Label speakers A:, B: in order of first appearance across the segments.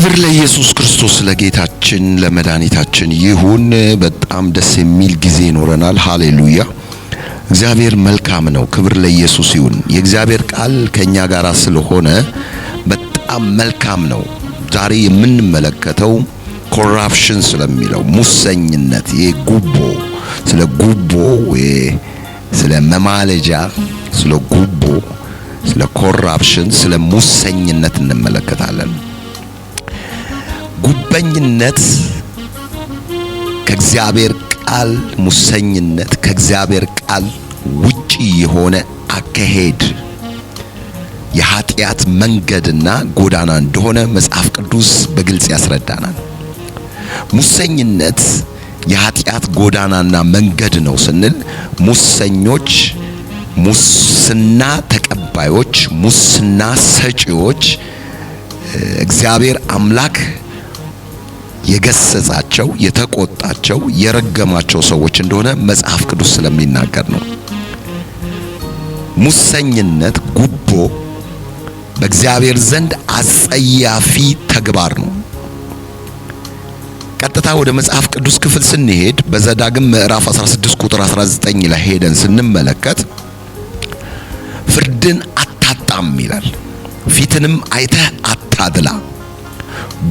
A: ክብር ለኢየሱስ ክርስቶስ ለጌታችን ለመድኃኒታችን ይሁን። በጣም ደስ የሚል ጊዜ ይኖረናል። ሃሌሉያ! እግዚአብሔር መልካም ነው። ክብር ለኢየሱስ ይሁን። የእግዚአብሔር ቃል ከኛ ጋር ስለሆነ በጣም መልካም ነው። ዛሬ የምንመለከተው ኮራፕሽን ስለሚለው ሙሰኝነት፣ የጉቦ ስለ ጉቦ ስለ መማለጃ፣ ስለ ጉቦ፣ ስለ ኮራፕሽን፣ ስለ ሙሰኝነት እንመለከታለን። ጉበኝነት ከእግዚአብሔር ቃል፣ ሙሰኝነት ከእግዚአብሔር ቃል ውጪ የሆነ አካሄድ የኃጢአት መንገድና ጎዳና እንደሆነ መጽሐፍ ቅዱስ በግልጽ ያስረዳናል። ሙሰኝነት የኃጢአት ጎዳናና መንገድ ነው ስንል ሙሰኞች፣ ሙስና ተቀባዮች፣ ሙስና ሰጪዎች እግዚአብሔር አምላክ የገሰጻቸው፣ የተቆጣቸው፣ የረገማቸው ሰዎች እንደሆነ መጽሐፍ ቅዱስ ስለሚናገር ነው። ሙሰኝነት፣ ጉቦ በእግዚአብሔር ዘንድ አጸያፊ ተግባር ነው። ቀጥታ ወደ መጽሐፍ ቅዱስ ክፍል ስንሄድ በዘዳግም ምዕራፍ 16 ቁጥር 19 ላይ ሄደን ስንመለከት ፍርድን አታጣም ይላል። ፊትንም አይተህ አታድላ፣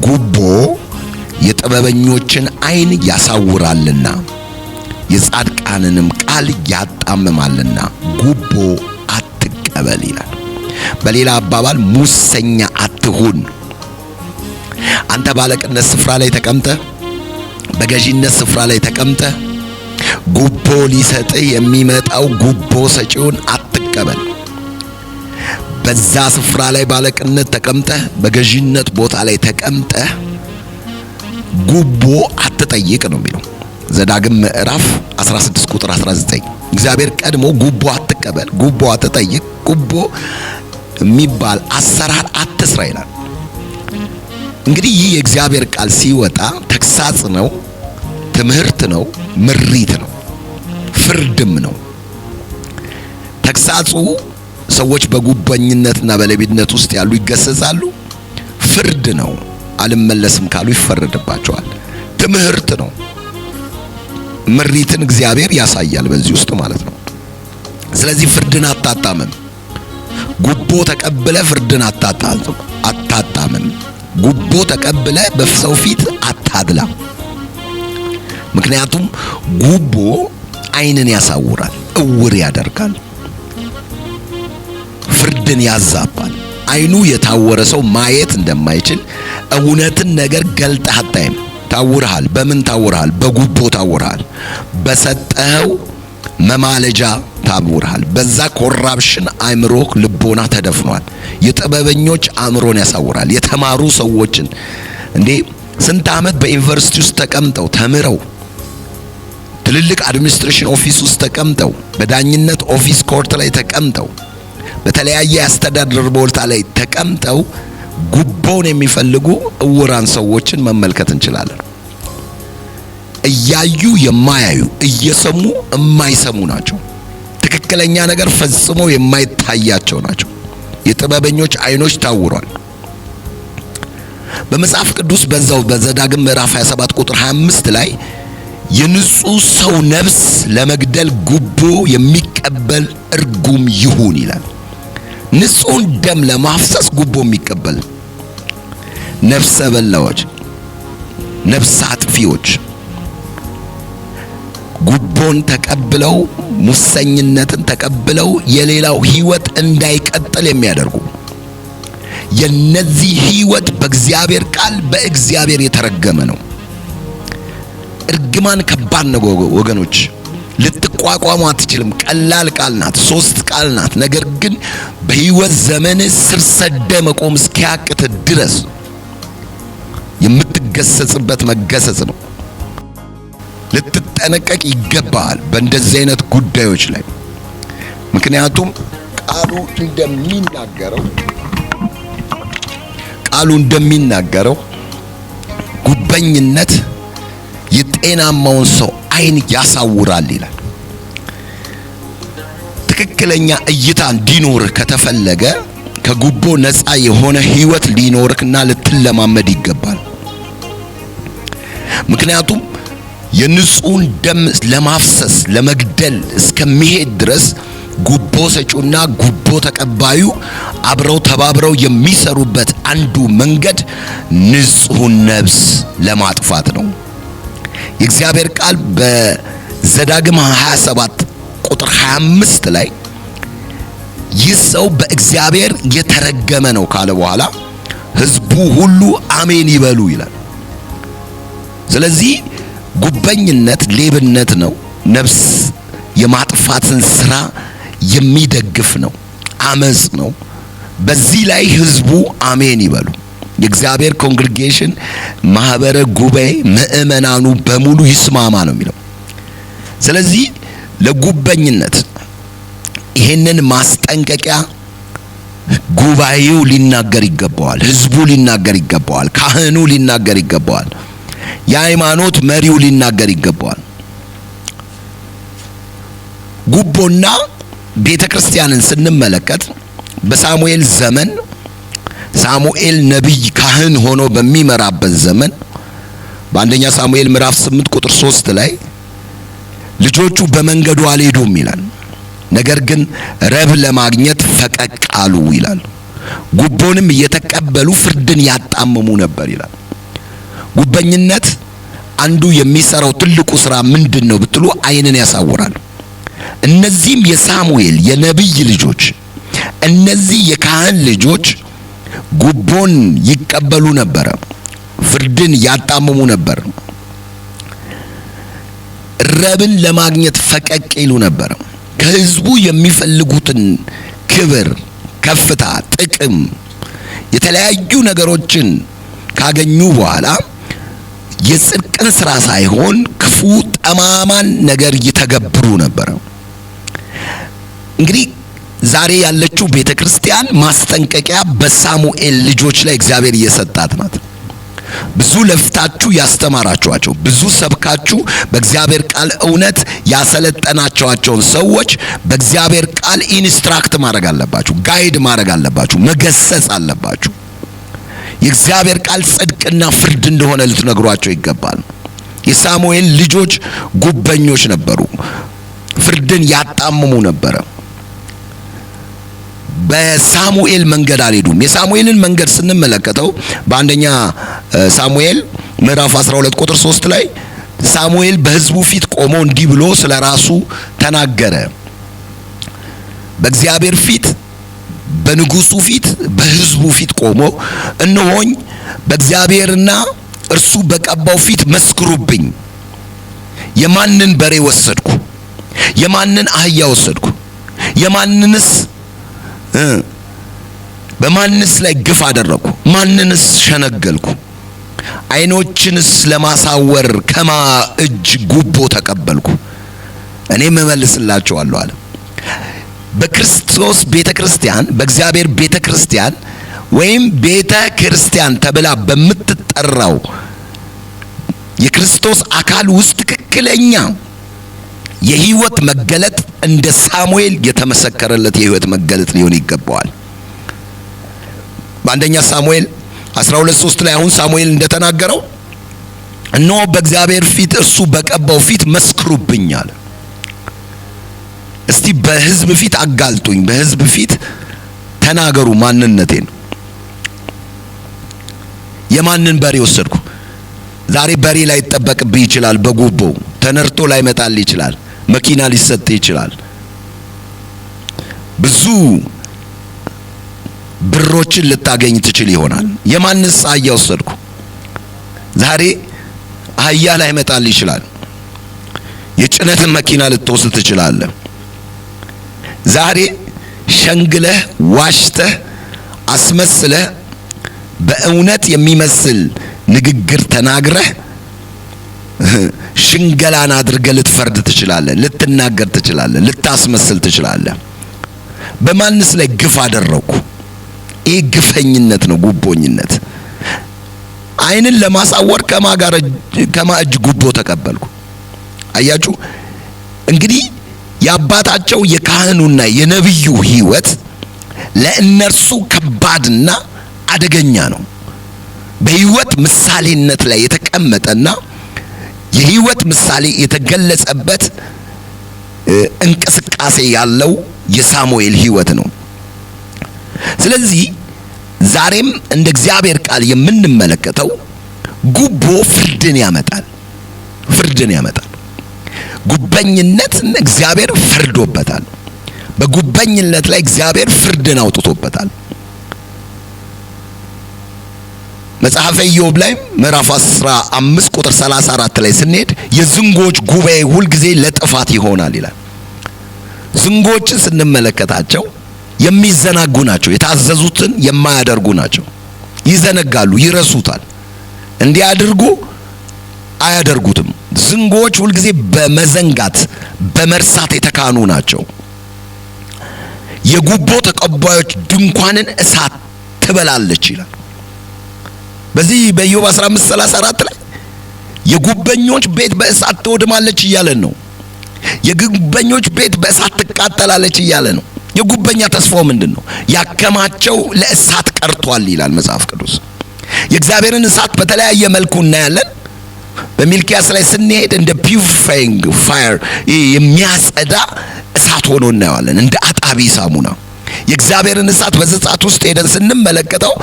A: ጉቦ የጥበበኞችን ዓይን ያሳውራልና የጻድቃንንም ቃል ያጣምማልና ጉቦ አትቀበል ይላል። በሌላ አባባል ሙሰኛ አትሁን። አንተ ባለቅነት ስፍራ ላይ ተቀምጠህ፣ በገዢነት ስፍራ ላይ ተቀምጠህ ጉቦ ሊሰጥህ የሚመጣው ጉቦ ሰጪውን አትቀበል። በዛ ስፍራ ላይ ባለቅነት ተቀምጠህ፣ በገዢነት ቦታ ላይ ተቀምጠህ ጉቦ አትጠይቅ ነው የሚለው ዘዳግም ምዕራፍ 16 ቁጥር 19። እግዚአብሔር ቀድሞ ጉቦ አትቀበል፣ ጉቦ አትጠይቅ፣ ጉቦ የሚባል አሰራር አትስራ ይላል። እንግዲህ ይህ የእግዚአብሔር ቃል ሲወጣ ተግሳጽ ነው፣ ትምህርት ነው፣ ምሪት ነው፣ ፍርድም ነው። ተግሳጹ ሰዎች በጉበኝነትና በሌብነት ውስጥ ያሉ ይገሰጻሉ። ፍርድ ነው፣ አልመለስም ካሉ ይፈረድባቸዋል። ትምህርት ነው፣ ምሪትን እግዚአብሔር ያሳያል በዚህ ውስጥ ማለት ነው። ስለዚህ ፍርድን አታጣምም። ጉቦ ተቀብለ ፍርድን አታጣምም። ጉቦ ተቀብለ በሰው ፊት አታድላ። ምክንያቱም ጉቦ ዓይንን ያሳውራል፣ እውር ያደርጋል፣ ፍርድን ያዛባል። ዓይኑ የታወረ ሰው ማየት እንደማይችል እውነትን ነገር ገልጠህ አታይም። ታውርሃል። በምን ታውርሃል? በጉቦ ታውርሃል። በሰጠኸው መማለጃ ታውርሃል። በዛ ኮራፕሽን አእምሮህ፣ ልቦና ተደፍኗል። የጥበበኞች አእምሮን ያሳውራል። የተማሩ ሰዎችን ስንት ዓመት በዩኒቨርሲቲ ውስጥ ተቀምጠው ተምረው ትልልቅ አድሚኒስትሬሽን ኦፊስ ውስጥ ተቀምጠው በዳኝነት ኦፊስ ኮርት ላይ ተቀምጠው በተለያየ አስተዳደር ቦታ ላይ ተቀምጠው ጉቦን የሚፈልጉ እውራን ሰዎችን መመልከት እንችላለን። እያዩ የማያዩ፣ እየሰሙ የማይሰሙ ናቸው። ትክክለኛ ነገር ፈጽሞ የማይታያቸው ናቸው። የጥበበኞች ዓይኖች ታውሯል። በመጽሐፍ ቅዱስ በዛው በዘዳግም ምዕራፍ 27 ቁጥር 25 ላይ የንጹህ ሰው ነፍስ ለመግደል ጉቦ የሚቀበል እርጉም ይሁን ይላል። ንጹህን ደም ለማፍሰስ ጉቦ የሚቀበል ነፍሰ በላዎች፣ ነፍስ አጥፊዎች ጉቦን ተቀብለው ሙሰኝነትን ተቀብለው የሌላው ሕይወት እንዳይቀጥል የሚያደርጉ የነዚህ ሕይወት በእግዚአብሔር ቃል በእግዚአብሔር የተረገመ ነው። እርግማን ከባድ ነው ወገኖች፣ ልትቋቋሙ አትችልም። ቀላል ቃል ናት፣ 3 ቃል ናት። ነገር ግን በሕይወት ዘመን ስር ሰደ መቆም እስኪያቅት ድረስ የምትገሰጽበት መገሰጽ ነው። ልትጠነቀቅ ይገባል በእንደዚህ አይነት ጉዳዮች ላይ። ምክንያቱም ቃሉ እንደሚናገረው ጉበኝነት የጤናማውን ሰው ዓይን ያሳውራል ይላል። ትክክለኛ እይታ እንዲኖር ከተፈለገ ከጉቦ ነፃ የሆነ ህይወት ሊኖርክና ልትለማመድ ይገባል። ምክንያቱም የንጹህን ደም ለማፍሰስ ለመግደል እስከሚሄድ ድረስ ጉቦ ሰጪውና ጉቦ ተቀባዩ አብረው ተባብረው የሚሰሩበት አንዱ መንገድ ንጹህን ነፍስ ለማጥፋት ነው። የእግዚአብሔር ቃል በዘዳግም 27 ቁጥር 25 ላይ ይህ ሰው በእግዚአብሔር የተረገመ ነው ካለ በኋላ ህዝቡ ሁሉ አሜን ይበሉ ይላል። ስለዚህ ጉበኝነት ሌብነት ነው። ነፍስ የማጥፋትን ስራ የሚደግፍ ነው። አመጽ ነው። በዚህ ላይ ህዝቡ አሜን ይበሉ። የእግዚአብሔር ኮንግሪጌሽን ማህበረ ጉባኤ ምእመናኑ በሙሉ ይስማማ ነው የሚለው። ስለዚህ ለጉበኝነት ይሄንን ማስጠንቀቂያ ጉባኤው ሊናገር ይገባዋል። ህዝቡ ሊናገር ይገባዋል። ካህኑ ሊናገር ይገባዋል። የሃይማኖት መሪው ሊናገር ይገባዋል። ጉቦና ቤተክርስቲያንን ስንመለከት በሳሙኤል ዘመን ሳሙኤል ነቢይ ካህን ሆኖ በሚመራበት ዘመን በአንደኛ ሳሙኤል ምዕራፍ 8 ቁጥር 3 ላይ ልጆቹ በመንገዱ አልሄዱም ይላል። ነገር ግን ረብ ለማግኘት ፈቀቅ አሉ ይላል። ጉቦንም እየተቀበሉ ፍርድን ያጣመሙ ነበር ይላል። ጉበኝነት አንዱ የሚሰራው ትልቁ ስራ ምንድነው ብትሉ አይንን ያሳውራል። እነዚህም የሳሙኤል የነቢይ ልጆች እነዚህ የካህን ልጆች ጉቦን ይቀበሉ ነበር፣ ፍርድን ያጣመሙ ነበር፣ ረብን ለማግኘት ፈቀቅ ይሉ ነበር። ከህዝቡ የሚፈልጉትን ክብር፣ ከፍታ፣ ጥቅም፣ የተለያዩ ነገሮችን ካገኙ በኋላ የጽድቅን ስራ ሳይሆን ክፉ ጠማማን ነገር ይተገብሩ ነበር። እንግዲህ ዛሬ ያለችው ቤተክርስቲያን ማስጠንቀቂያ በሳሙኤል ልጆች ላይ እግዚአብሔር እየሰጣት ናት። ብዙ ለፍታችሁ ያስተማራችኋቸው፣ ብዙ ሰብካችሁ በእግዚአብሔር ቃል እውነት ያሰለጠናችኋቸውን ሰዎች በእግዚአብሔር ቃል ኢንስትራክት ማድረግ አለባችሁ፣ ጋይድ ማድረግ አለባችሁ፣ መገሰጽ አለባችሁ። የእግዚአብሔር ቃል ጽድቅና ፍርድ እንደሆነ ልትነግሯቸው ይገባል። የሳሙኤል ልጆች ጉበኞች ነበሩ፣ ፍርድን ያጣምሙ ነበር። በሳሙኤል መንገድ አልሄዱም። የሳሙኤልን መንገድ ስንመለከተው በአንደኛ ሳሙኤል ምዕራፍ 12 ቁጥር 3 ላይ ሳሙኤል በህዝቡ ፊት ቆሞ እንዲህ ብሎ ስለራሱ ተናገረ። በእግዚአብሔር ፊት፣ በንጉሱ ፊት፣ በህዝቡ ፊት ቆሞ እነሆኝ በእግዚአብሔርና እርሱ በቀባው ፊት መስክሩብኝ። የማንን በሬ ወሰድኩ? የማንን አህያ ወሰድኩ? የማንንስ በማንስ ላይ ግፍ አደረኩ? ማንንስ ሸነገልኩ? አይኖችንስ ለማሳወር ከማ እጅ ጉቦ ተቀበልኩ? እኔም እመልስላችኋለሁ አለ። በክርስቶስ ቤተክርስቲያን፣ በእግዚአብሔር ቤተክርስቲያን ወይም ቤተክርስቲያን ተብላ በምትጠራው የክርስቶስ አካል ውስጥ ትክክለኛ የህይወት መገለጥ እንደ ሳሙኤል የተመሰከረለት የህይወት መገለጥ ሊሆን ይገባዋል። በአንደኛ ሳሙኤል 12:3 ላይ አሁን ሳሙኤል እንደተናገረው እነሆ በእግዚአብሔር ፊት እርሱ በቀባው ፊት መስክሩብኝ አለ። እስቲ በህዝብ ፊት አጋልጡኝ፣ በህዝብ ፊት ተናገሩ ማንነቴን። የማንን በሬ ወሰድኩ? ዛሬ በሬ ላይ ይጠበቅብህ ይችላል። በጉቦ ተነርቶ ላይ መጣል ይችላል። መኪና ሊሰጥ ይችላል። ብዙ ብሮችን ልታገኝ ትችል ይሆናል። የማንስ አህያ ወሰድኩ? ዛሬ አህያ ላይ መጣል ይችላል። የጭነትን መኪና ልትወስድ ትችላለህ። ዛሬ ሸንግለህ፣ ዋሽተህ፣ አስመስለህ በእውነት የሚመስል ንግግር ተናግረህ ሽንገላን አድርገህ ልትፈርድ ትችላለህ፣ ልትናገር ትችላለህ፣ ልታስመስል ትችላለህ። በማንስ ላይ ግፍ አደረኩ? ይህ ግፈኝነት ነው፣ ጉቦኝነት። አይንን ለማሳወር ከማ እጅ ጉቦ ተቀበልኩ? አያችሁ እንግዲህ የአባታቸው የካህኑና የነብዩ ህይወት ለእነርሱ ከባድና አደገኛ ነው። በሕይወት ምሳሌነት ላይ የተቀመጠና የሕይወት ምሳሌ የተገለጸበት እንቅስቃሴ ያለው የሳሙኤል ሕይወት ነው። ስለዚህ ዛሬም እንደ እግዚአብሔር ቃል የምንመለከተው ጉቦ ፍርድን ያመጣል። ጉበኝነትን እግዚአብሔር ፈርዶበታል። በጉበኝነት ላይ እግዚአብሔር ፍርድን አውጥቶበታል። መጽሐፈ ኢዮብ ላይ ምዕራፍ 15 ቁጥር 34 ላይ ስንሄድ የዝንጎች ጉባኤ ሁልጊዜ ለጥፋት ይሆናል ይላል። ዝንጎችን ስንመለከታቸው የሚዘናጉ ናቸው። የታዘዙትን የማያደርጉ ናቸው። ይዘነጋሉ፣ ይረሱታል። እንዲያደርጉ አያደርጉትም። ዝንጎች ሁልጊዜ በመዘንጋት በመርሳት የተካኑ ናቸው። የጉቦ ተቀባዮች ድንኳንን እሳት ትበላለች ይላል። በዚህ በኢዮብ 15:34 ላይ የጉበኞች ቤት በእሳት ትወድማለች እያለን ነው። የጉበኞች ቤት በእሳት ትቃጠላለች እያለ ነው። የጉበኛ ተስፋው ምንድነው? ያከማቸው ለእሳት ቀርቷል ይላል መጽሐፍ ቅዱስ። የእግዚአብሔርን እሳት በተለያየ መልኩ እናያለን። በሚልኪያስ ላይ ስንሄድ እንደ ፒውሪፋይንግ ፋየር የሚያጸዳ እሳት ሆኖ እናየዋለን፣ እንደ አጣቢ ሳሙና። የእግዚአብሔርን እሳት በዘጸአት ውስጥ ሄደን ስንመለከተው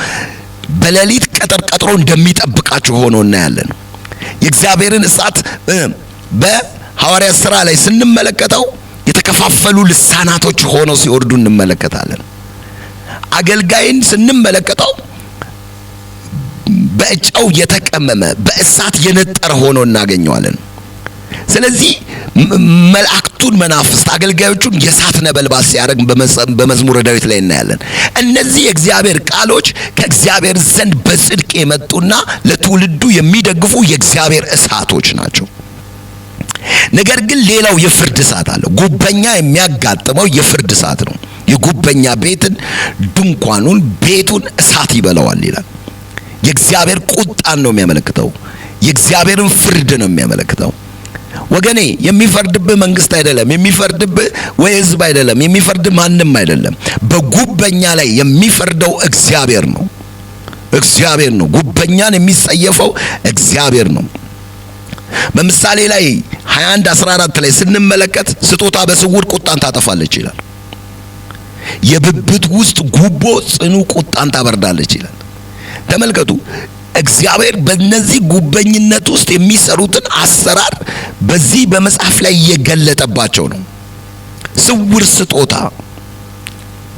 A: በሌሊት ቀጥሮ እንደሚጠብቃቸው ሆኖ እናያለን። የእግዚአብሔርን እሳት በሐዋርያት ሥራ ላይ ስንመለከተው የተከፋፈሉ ልሳናቶች ሆነው ሲወርዱ እንመለከታለን። አገልጋይን ስንመለከተው በጨው የተቀመመ በእሳት የነጠረ ሆኖ እናገኘዋለን። ስለዚህ መላእክቱን መናፍስት አገልጋዮቹን የእሳት ነበልባል ሲያደርግ በመዝሙረ ዳዊት ላይ እናያለን። እነዚህ የእግዚአብሔር ቃሎች ከእግዚአብሔር ዘንድ በጽድቅ የመጡና ለትውልዱ የሚደግፉ የእግዚአብሔር እሳቶች ናቸው። ነገር ግን ሌላው የፍርድ እሳት አለ። ጉበኛ የሚያጋጥመው የፍርድ እሳት ነው። የጉበኛ ቤትን፣ ድንኳኑን፣ ቤቱን እሳት ይበላዋል ይላል። የእግዚአብሔር ቁጣን ነው የሚያመለክተው። የእግዚአብሔርን ፍርድ ነው የሚያመለክተው። ወገኔ የሚፈርድብህ መንግስት አይደለም፣ የሚፈርድብህ ወይ ህዝብ አይደለም፣ የሚፈርድ ማንም አይደለም። በጉበኛ ላይ የሚፈርደው እግዚአብሔር ነው። እግዚአብሔር ነው። ጉበኛን የሚጸየፈው እግዚአብሔር ነው። በምሳሌ ላይ 21:14 ላይ ስንመለከት ስጦታ በስውር ቁጣን ታጠፋለች ይላል። የብብት ውስጥ ጉቦ ጽኑ ቁጣን ታበርዳለች ይላል። ተመልከቱ፣ እግዚአብሔር በእነዚህ ጉበኝነት ውስጥ የሚሰሩትን አሰራር በዚህ በመጽሐፍ ላይ እየገለጠባቸው ነው። ስውር ስጦታ፣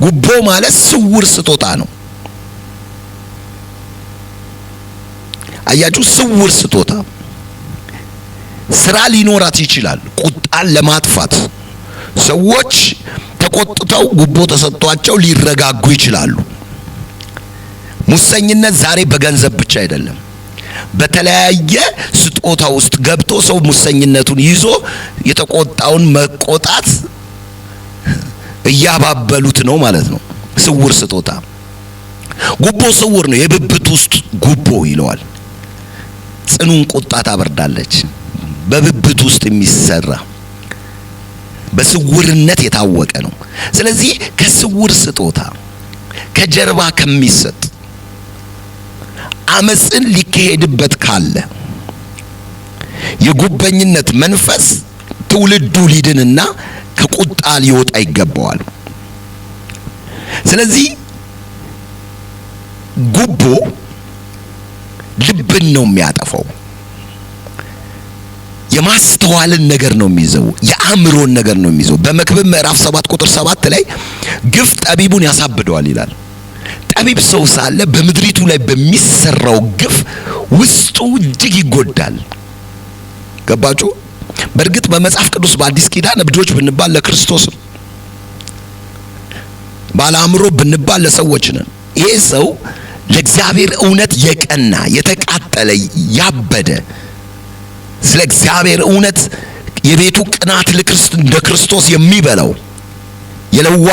A: ጉቦ ማለት ስውር ስጦታ ነው። አያችሁ፣ ስውር ስጦታ ስራ ሊኖራት ይችላል። ቁጣን ለማጥፋት ሰዎች ተቆጥተው ጉቦ ተሰጥቷቸው ሊረጋጉ ይችላሉ። ሙሰኝነት ዛሬ በገንዘብ ብቻ አይደለም። በተለያየ ስጦታ ውስጥ ገብቶ ሰው ሙሰኝነቱን ይዞ የተቆጣውን መቆጣት እያባበሉት ነው ማለት ነው። ስውር ስጦታ፣ ጉቦ ስውር ነው። የብብት ውስጥ ጉቦ ይለዋል። ጽኑን ቁጣ ታበርዳለች። በብብት ውስጥ የሚሰራ በስውርነት የታወቀ ነው። ስለዚህ ከስውር ስጦታ ከጀርባ ከሚሰጥ አመጽን ሊካሄድበት ካለ የጉበኝነት መንፈስ ትውልዱ ሊድንና ከቁጣ ሊወጣ ይገባዋል። ስለዚህ ጉቦ ልብን ነው የሚያጠፋው። የማስተዋልን ነገር ነው የሚይዘው። የአእምሮን ነገር ነው የሚይዘው። በመክብብ ምዕራፍ 7 ቁጥር 7 ላይ ግፍ ጠቢቡን ያሳብደዋል ይላል። ጠቢብ ሰው ሳለ በምድሪቱ ላይ በሚሰራው ግፍ ውስጡ እጅግ ይጎዳል። ገባችሁ? በእርግጥ በመጽሐፍ ቅዱስ በአዲስ ኪዳን እብዶች ብንባል ለክርስቶስ ነው። ባለአእምሮ ብንባል ለሰዎች ነን። ይሄ ሰው ለእግዚአብሔር እውነት የቀና የተቃጠለ ያበደ ስለ እግዚአብሔር እውነት የቤቱ ቅናት ለክርስቶስ የሚበላው የለዋ